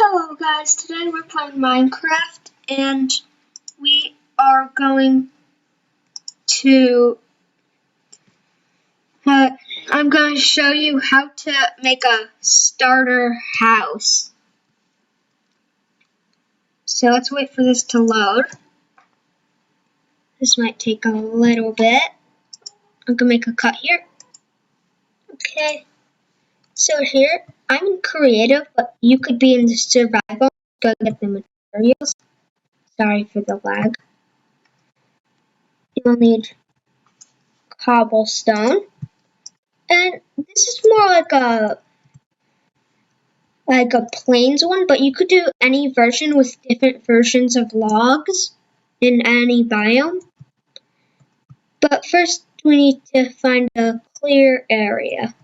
Hello guys, today we're playing Minecraft and we are going to, I'm going to show you how to make a starter house. So let's wait for this to load. This might take a little bit. I'm going to make a cut here. Okay, so here, I'm in creative, but you could be in the survival. Go get the materials. Sorry for the lag. You'll need cobblestone, and this is more like a plains one, but you could do any version with different versions of logs in any biome. But first we need to find a clear area.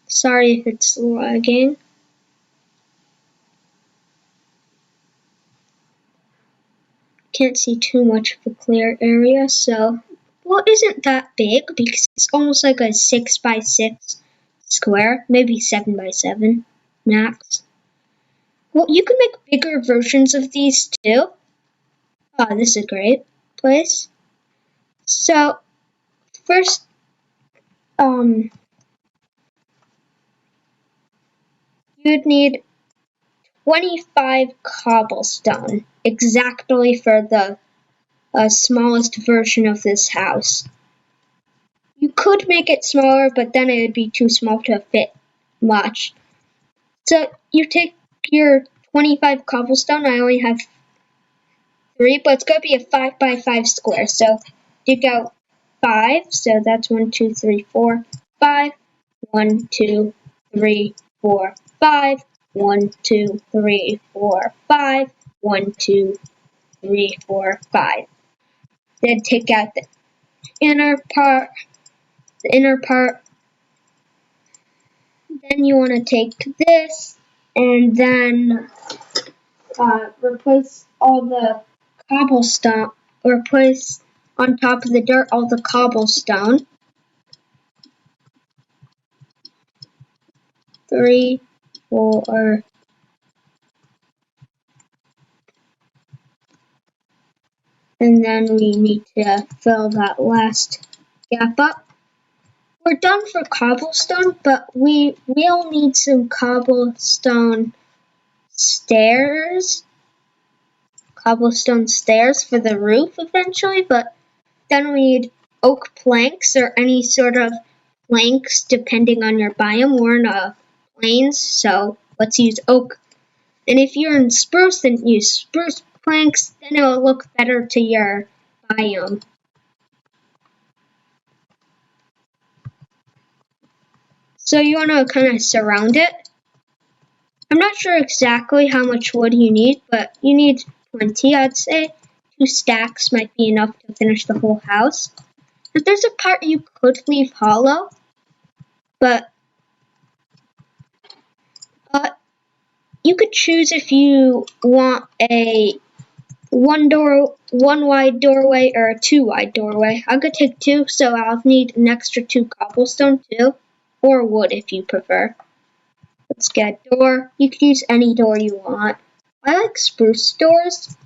Sorry if it's lagging. Can't see too much of a clear area, so well, it isn't that big because it's almost like a 6x6 square, maybe 7x7 max. Well, you can make bigger versions of these too. Oh, this is a great place. So first, you'd need 25 cobblestone, exactly for the smallest version of this house. You could make it smaller, but then it would be too small to fit much. So you take your 25 cobblestone, I only have 3, but it's going to be a 5x5 square. So you go 5, so that's 1, 2, 3, 4, 5, 1, 2, 3, 4, 5, 1, 2, 3, 4, 5, 1, 2, 3, 4, 5. Then take out the inner part, then you want to take this, and then replace all the cobblestone, replace on top of the dirt all the cobblestone. 3, 4, and then we need to fill that last gap up. We're done for cobblestone, but we will need some cobblestone stairs for the roof eventually, but then we need oak planks or any sort of planks depending on your biome. We're in a plains, so let's use oak. And if you're in spruce, then use spruce planks, then it'll look better to your biome. So you want to kind of surround it. I'm not sure exactly how much wood you need, but you need plenty, I'd say. 2 stacks might be enough to finish the whole house. But there's a part you could leave hollow, but you could choose if you want a 1 wide doorway or a 2 wide doorway. I'm going to take 2, so I'll need an extra 2 cobblestone too, or wood if you prefer. Let's get a door. You could use any door you want. I like spruce doors,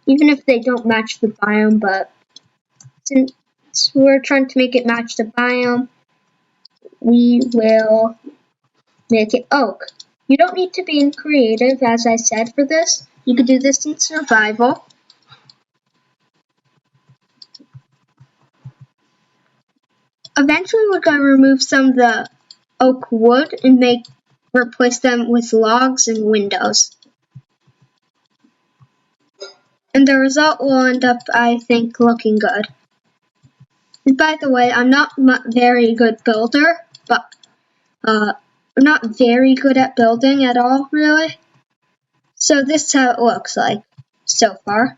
even if they don't match the biome, but since we're trying to make it match the biome, we will make it oak. You don't need to be in creative, as I said, for this. You could do this in survival. Eventually, we're going to remove some of the oak wood and replace them with logs and windows. And the result will end up, I think, looking good. And by the way, I'm not very good builder, but I'm not very good at building at all, really. So this is how it looks like so far.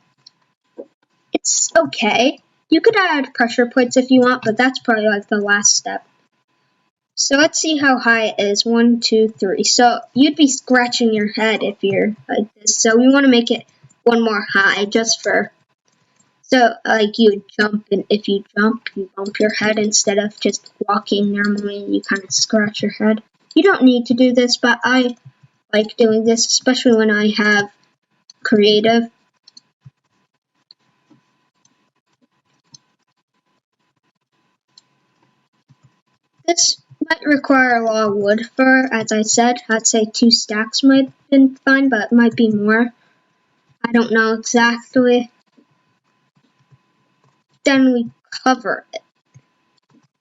It's okay. You could add pressure plates if you want, but that's probably like the last step. So let's see how high it is. 1, 2, 3. So you'd be scratching your head if you're like this. So we want to make it 1 more high, just for, so like you jump, and if you jump, you bump your head instead of just walking normally. You kind of scratch your head. You don't need to do this, but I like doing this, especially when I have creative. This might require a lot of wood for, as I said, I'd say 2 stacks might have been fine, but it might be more. I don't know exactly. Then we cover it.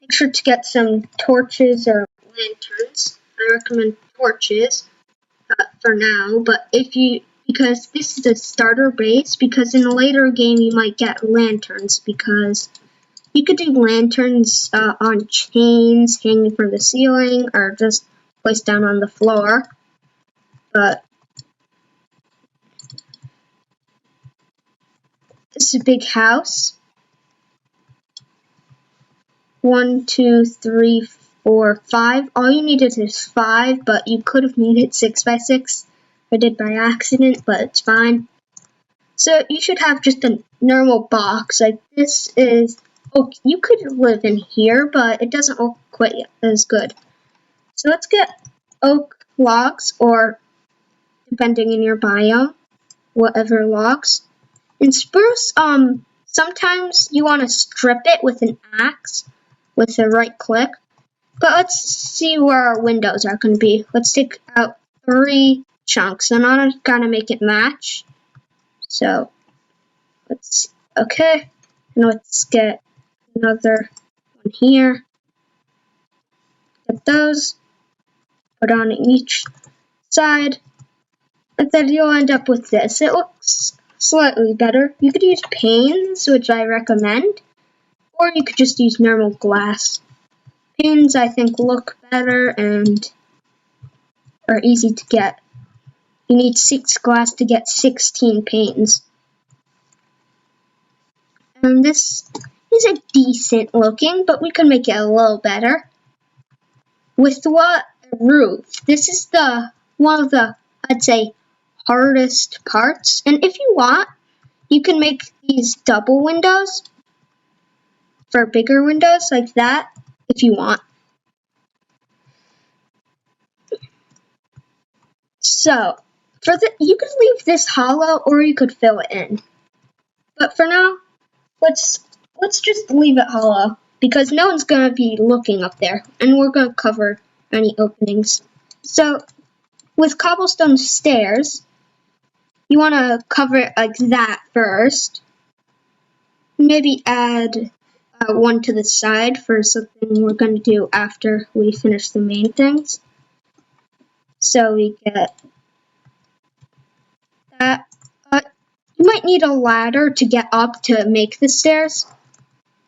Make sure to get some torches or lanterns. I recommend torches for now, but because this is a starter base, because in a later game you might get lanterns, because you could do lanterns on chains hanging from the ceiling or just placed down on the floor. But this is a big house. 1, 2, 3, 4, 5. All you needed is 5, but you could have needed 6 by 6. I did by accident, but it's fine. So you should have just a normal box. Like this is, you could live in here, but it doesn't look quite as good. So let's get oak logs, or depending on your biome, whatever logs. And spruce, sometimes you want to strip it with an axe with a right click. But let's see where our windows are going to be. Let's take out 3 chunks, and I'm gonna make it match. So let's okay, and let's get another one here. Get those, put on each side, and then you'll end up with this. It looks slightly better. You could use panes, which I recommend, or you could just use normal glass. Panes I think look better and are easy to get. You need 6 glass to get 16 panes. And this is a decent looking, but we can make it a little better. With what roof? This is one of the, I'd say, hardest parts. And if you want, you can make these double windows for bigger windows like that, if you want. So, you could leave this hollow, or you could fill it in. But for now, let's just leave it hollow, because no one's gonna be looking up there, and we're gonna cover any openings. So, with cobblestone stairs, you want to cover it like that first. Maybe add one to the side for something we're going to do after we finish the main things. So we get that. You might need a ladder to get up to make the stairs,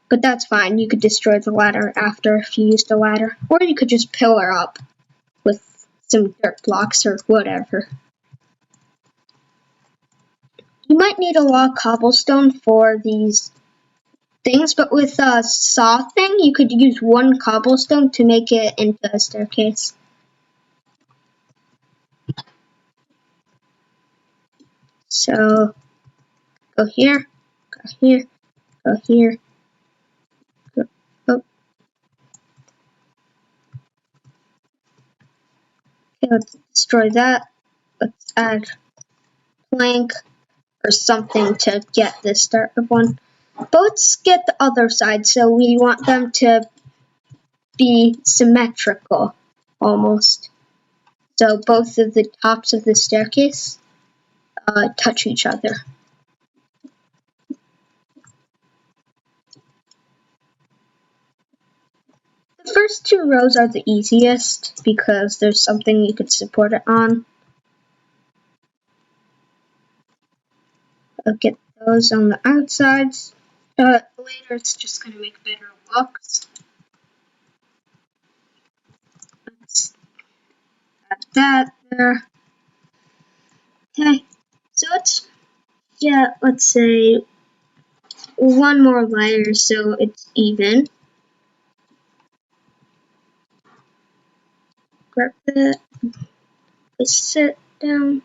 but that's fine. You could destroy the ladder after if you used a ladder, or you could just pillar up with some dirt blocks or whatever. You might need a lot of cobblestone for these things, but with a saw thing, you could use 1 cobblestone to make it into a staircase. So, go here, go here, go here, go, oh. Okay, let's destroy that. Let's add plank or something to get the start of one. But let's get the other side, so we want them to be symmetrical, almost. So both of the tops of the staircase touch each other. The first 2 rows are the easiest because there's something you could support it on. I'll get those on the outsides. Later it's just going to make better looks. Let's add that there. Okay, so let's say 1 more layer so it's even. Grab that, place it down.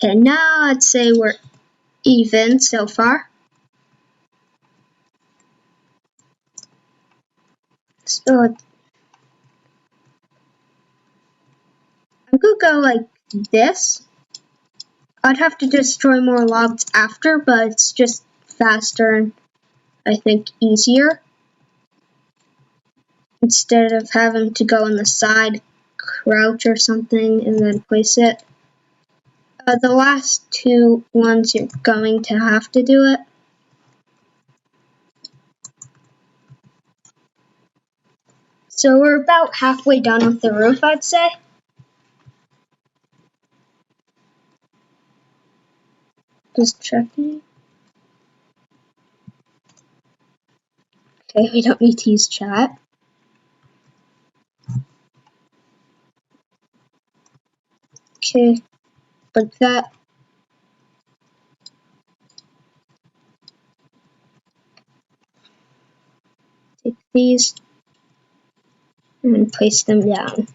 Okay, now let's say we're even so far. So could go like this. I'd have to destroy more logs after, but it's just faster and I think easier. Instead of having to go on the side, crouch or something, and then place it. The last two ones you're going to have to do it. So we're about halfway done with the roof, I'd say. Just checking. Okay, we don't need to use chat. Okay, like that. Take these and place them down.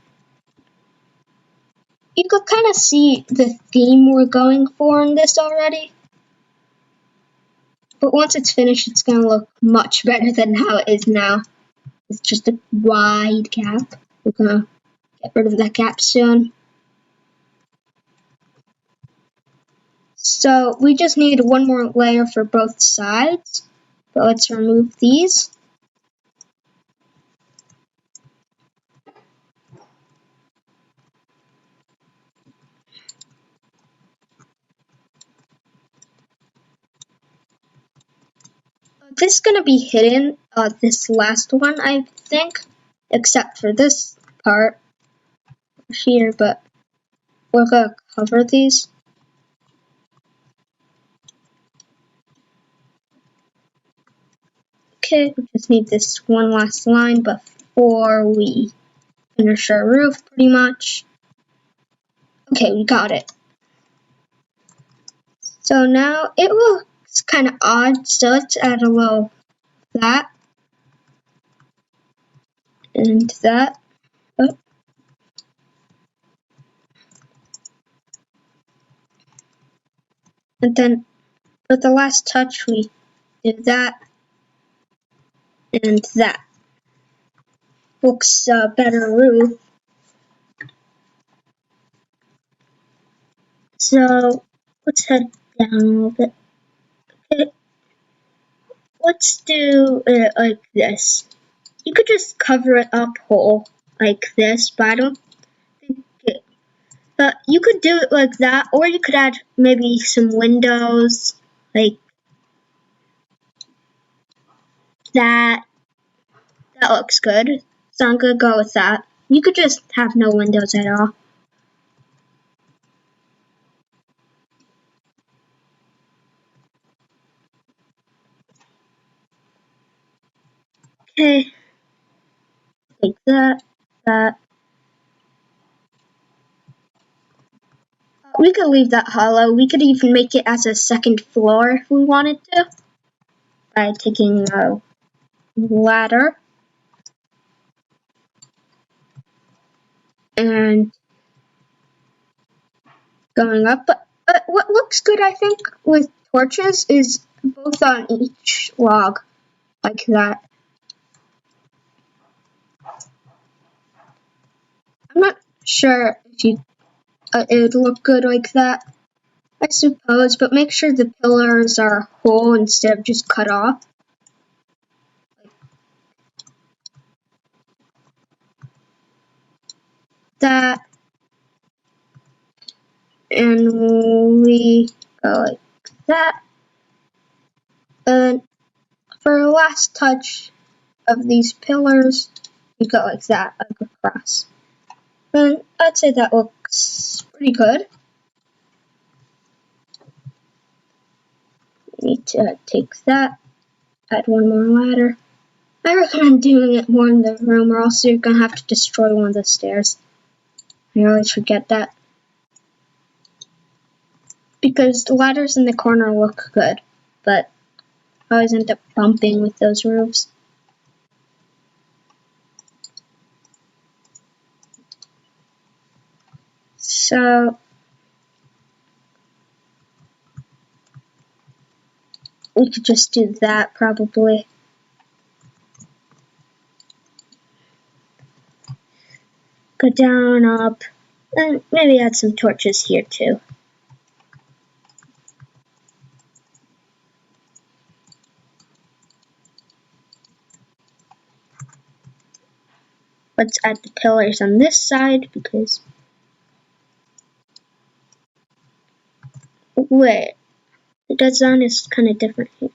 You could kind of see the theme we're going for in this already. But once it's finished, it's going to look much better than how it is now. It's just a wide gap. We're going to get rid of that gap soon. So we just need one more layer for both sides. But let's remove these. This is going to be hidden, this last one, I think, except for this part here, but we're going to cover these. Okay, we just need this one last line before we finish our roof, pretty much. Okay, we got it. So now it looks kind of odd, so let's add a little that and that. Oh. And then for the last touch, we do that and that. Looks better roof. So let's head down a little bit. Okay. Let's do it like this. You could just cover it up whole like this, but I don't think it. But you could do it like that, or you could add maybe some windows like that. That looks good. So I'm gonna go with that. You could just have no windows at all. Okay. Like that, that. We could leave that hollow. We could even make it as a second floor if we wanted to. By taking a ladder. And going up. But what looks good, I think, with torches is both on each log, like that. I'm not sure if it would look good like that, I suppose, but make sure the pillars are whole instead of just cut off. That. And we go like that. And for the last touch of these pillars, you go like that, like across. And I'd say that looks pretty good. We need to take that, add one more ladder. I recommend doing it more in the room, or else you're gonna have to destroy one of the stairs. I always forget that. Because the ladders in the corner look good, but I always end up bumping with those roofs. So we could just do that probably. Go down, up, And maybe add some torches here too. Let's add the pillars on this side because... Wait, the design is kind of different here.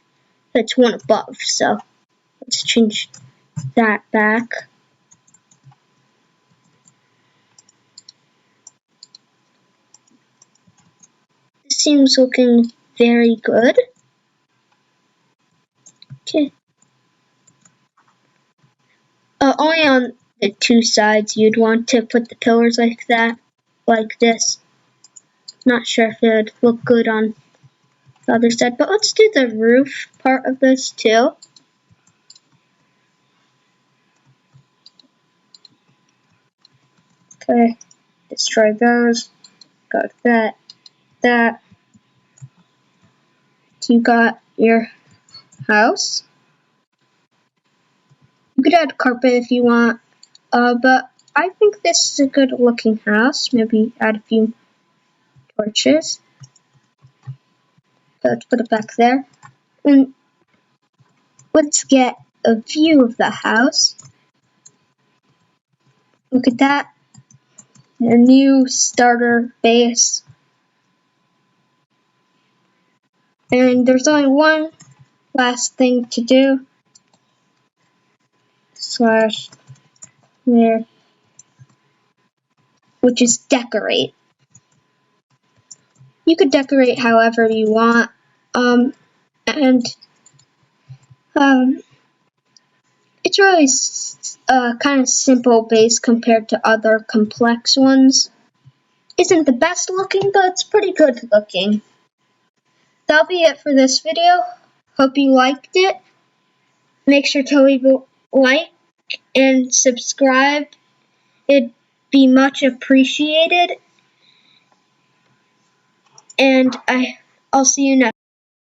It's one above, so let's change that back. This seems looking very good. Okay. Only on the two sides you'd want to put the pillars like that, like this. Not sure if it would look good on the other side, but let's do the roof part of this too. Okay, destroy those. Got that. You got your house. You could add carpet if you want, but I think this is a good looking house. Maybe add a few torches. So let's put it back there. And let's get a view of the house. Look at that. A new starter base. And there's only one last thing to do. Slash there. Which is decorate. You could decorate however you want. It's really kind of simple base compared to other complex ones. Isn't the best looking, but it's pretty good looking. That'll be it for this video. Hope you liked it. Make sure to leave a like and subscribe. It'd be much appreciated. And I'll see you next time.